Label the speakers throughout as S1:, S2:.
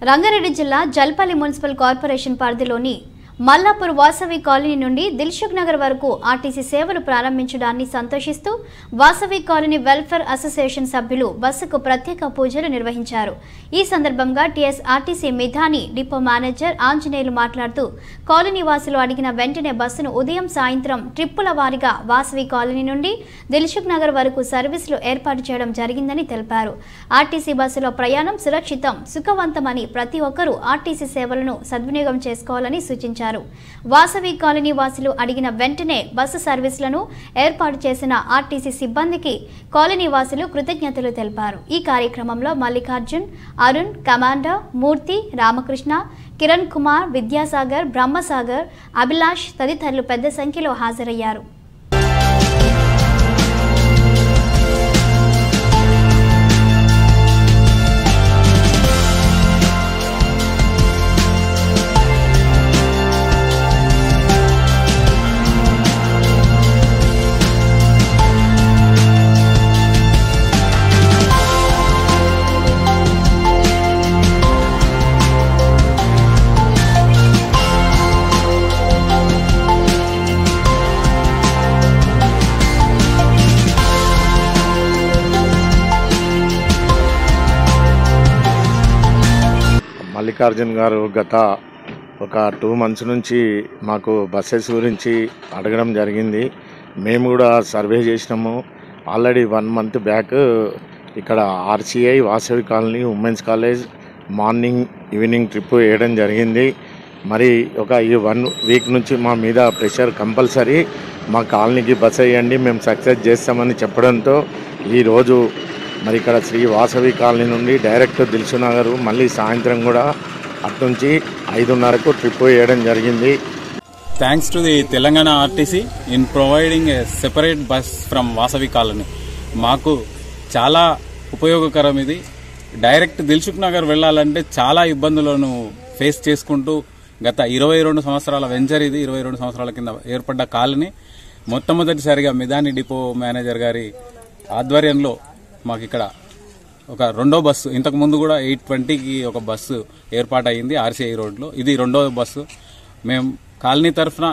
S1: రంగారెడ్డి జిల్లా Jalpally municipal corporation పరిధిలోని Mallapur Vasavi colony నుండి దిల్సుఖ్ నగర్ వరకు ఆర్టీసీ సేవలు ప్రారంభించడాన్ని సంతోషిస్తూ వాసవి కాలనీ వెల్ఫేర్ అసోసియేషన్ సభ్యులు బస్సుకు ప్రత్యేక పూజలు నిర్వహించారు. ఈ సందర్భంగా TSRTC Midhani depot manager Anjaneyulu మాట్లాడుతూ కాలనీ వాసులు అడిగిన వెంటనే బస్సును ఉదయం సాయంత్రం ట్రిప్పుల వారీగా వాసవి కాలనీ నుండి దిల్సుఖ్ నగర్ వరకు సర్వీసులు ఏర్పాటు చేయడం జరిగిందని తెలిపారు. ఆర్టీసీ బస్సులో ప్రయాణం సురక్షితం, సుఖవంతమని ప్రతి ఒక్కరూ ఆర్టీసీ సేవలను సద్వినియోగం చేసుకోవాలని సూచించారు. వాసవి కాలనీ వాసులు అడిగిన వెంటనే బస్సు సర్వీసులను ఏర్పాటు చేసిన ఆర్టీసీ సిబ్బందికి కాలనీ వాసులు కృతజ్ఞతలు తెలిపారు. ఈ కార్యక్రమంలో మల్లికార్జున్, అరుణ్, కమాండర్, మూర్తి, రామకృష్ణ, కిరణ్ కుమార్, విద్యాసాగర్, బ్రహ్మసాగర్, అభిలాష్ తదితరులు పెద్ద సంఖ్యలో హాజరయ్యారు.
S2: మల్లికార్జున్ గారు గత ఒక 2 months నుంచి మాకు బస్సెస్ గురించి అడగడం జరిగింది. మేము కూడా సర్వే చేసినాము. ఆల్రెడీ 1 month బ్యాక్ ఇక్కడ RCI Vasavi colony women's college morning evening trip వేయడం జరిగింది. మరి ఈ 1 week నుంచి మా మీద ప్రెషర్ కంపల్సరీ మా కాలనీకి బస్ వేయండి, మేము సక్సెస్ చేస్తామని చెప్పడంతో ఈరోజు మరి ఇక్కడ శ్రీ వాసవి కాలనీ నుండి డైరెక్ట్ దిల్సుఖ్ నగర్, మళ్ళీ సాయంత్రం కూడా అటు నుంచి 5:30కు ట్రిప్ వేయడం జరిగింది.
S3: Thanks to the Telangana RTC in providing a separate bus from Vasavi colony. మాకు చాలా ఉపయోగకరం. ఇది డైరెక్ట్ దిల్సుఖ్ నగర్ వెళ్లాలంటే చాలా ఇబ్బందులను ఫేస్ చేసుకుంటూ గత 22 సంవత్సరాల వెంచర్ ఇది. 22 సంవత్సరాల కింద ఏర్పడ్డ కాలనీ మొట్టమొదటిసారిగా మిధాని డిపో మేనేజర్ గారి ఆధ్వర్యంలో మాకు ఇక్కడ ఒక 2వ బస్సు, ఇంతకు ముందు కూడా 8:20కి ఒక బస్సు ఏర్పాటైంది ఆర్సీఐ రోడ్లో. ఇది 2వ బస్సు. మేము కాలనీ తరఫున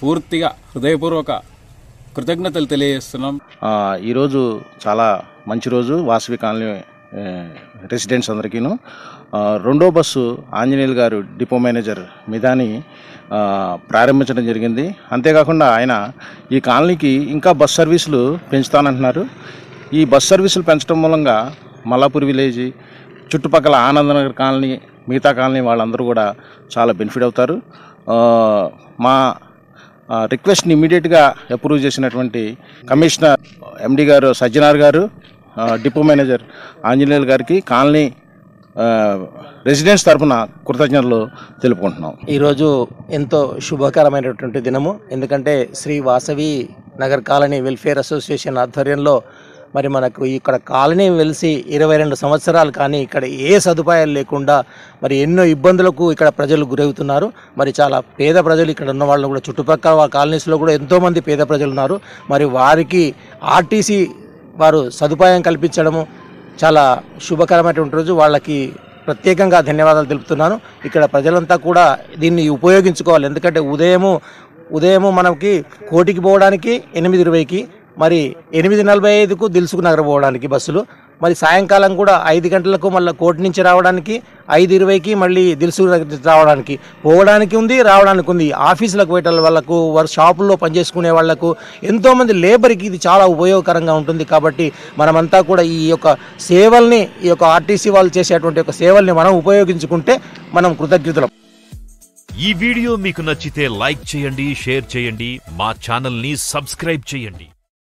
S3: పూర్తిగా హృదయపూర్వక కృతజ్ఞతలు తెలియజేస్తున్నాం.
S4: ఈరోజు చాలా మంచి రోజు వాసవి కాలనీ రెసిడెంట్స్ అందరికీను. 2వ బస్సు ఆంజనేయులు గారు డిపో మేనేజర్ మిధాని ప్రారంభించడం జరిగింది. అంతేకాకుండా ఆయన ఈ కాలనీకి ఇంకా బస్ సర్వీసులు పెంచుతానంటున్నారు. ఈ బస్ సర్వీసులు పెంచడం మూలంగా మల్లాపూర్ విలేజ్, చుట్టుపక్కల ఆనందనగర్ కాలనీ, మిగతా కాలనీ వాళ్ళందరూ కూడా చాలా బెనిఫిట్ అవుతారు. మా రిక్వెస్ట్ని ఇమీడియట్గా అప్రూవ్ చేసినటువంటి కమిషనర్ ఎండి గారు సజ్జనార్ గారు, డిపో మేనేజర్ ఆంజనేయులు గారికి కాలనీ రెసిడెంట్స్ తరఫున కృతజ్ఞతలు తెలుపుకుంటున్నాం.
S5: ఈరోజు ఎంతో శుభకరమైనటువంటి దినము. ఎందుకంటే Shri Vasavi Nagar colony welfare association ఆధ్వర్యంలో మరి మనకు ఇక్కడ కాలనీ వెలిసి 22 సంవత్సరాలు, కానీ ఇక్కడ ఏ సదుపాయాలు లేకుండా మరి ఎన్నో ఇబ్బందులకు ఇక్కడ ప్రజలు గురవుతున్నారు. మరి చాలా పేద ప్రజలు ఇక్కడ ఉన్న వాళ్ళు కూడా, చుట్టుపక్కల కాలనీస్లో కూడా ఎంతోమంది పేద ప్రజలు ఉన్నారు. మరి వారికి ఆర్టీసీ వారు సదుపాయం కల్పించడము చాలా శుభకరమైనటువంటి రోజు. వాళ్ళకి ప్రత్యేకంగా ధన్యవాదాలు తెలుపుతున్నాను. ఇక్కడ ప్రజలంతా కూడా దీన్ని ఉపయోగించుకోవాలి. ఎందుకంటే ఉదయము మనకి కోటికి పోవడానికి 8:20కి, మరి 8:45కు దిల్సుఖ్ నగర్ పోవడానికి బస్సులు, మరి సాయంకాలం కూడా 5 గంటలకు మళ్ళీ కోటి నుంచి రావడానికి, 5:20కి మళ్ళీ దిల్సుఖ్ నగర్ రావడానికి, పోవడానికి ఉంది, రావడానికి ఉంది. ఆఫీసులకు పోయే వాళ్ళకు, వారు షాపుల్లో పనిచేసుకునే వాళ్లకు, ఎంతోమంది లేబర్కి ఇది చాలా ఉపయోగకరంగా ఉంటుంది. కాబట్టి మనమంతా కూడా ఈ యొక్క సేవల్ని, ఈ యొక్క ఆర్టీసీ వాళ్ళు చేసేటువంటి ఒక సేవల్ని మనం ఉపయోగించుకుంటే మనం కృతజ్ఞతలం.
S6: ఈ వీడియో మీకు నచ్చితే లైక్ చేయండి, షేర్ చేయండి, మా ఛానల్ని సబ్స్క్రైబ్ చేయండి.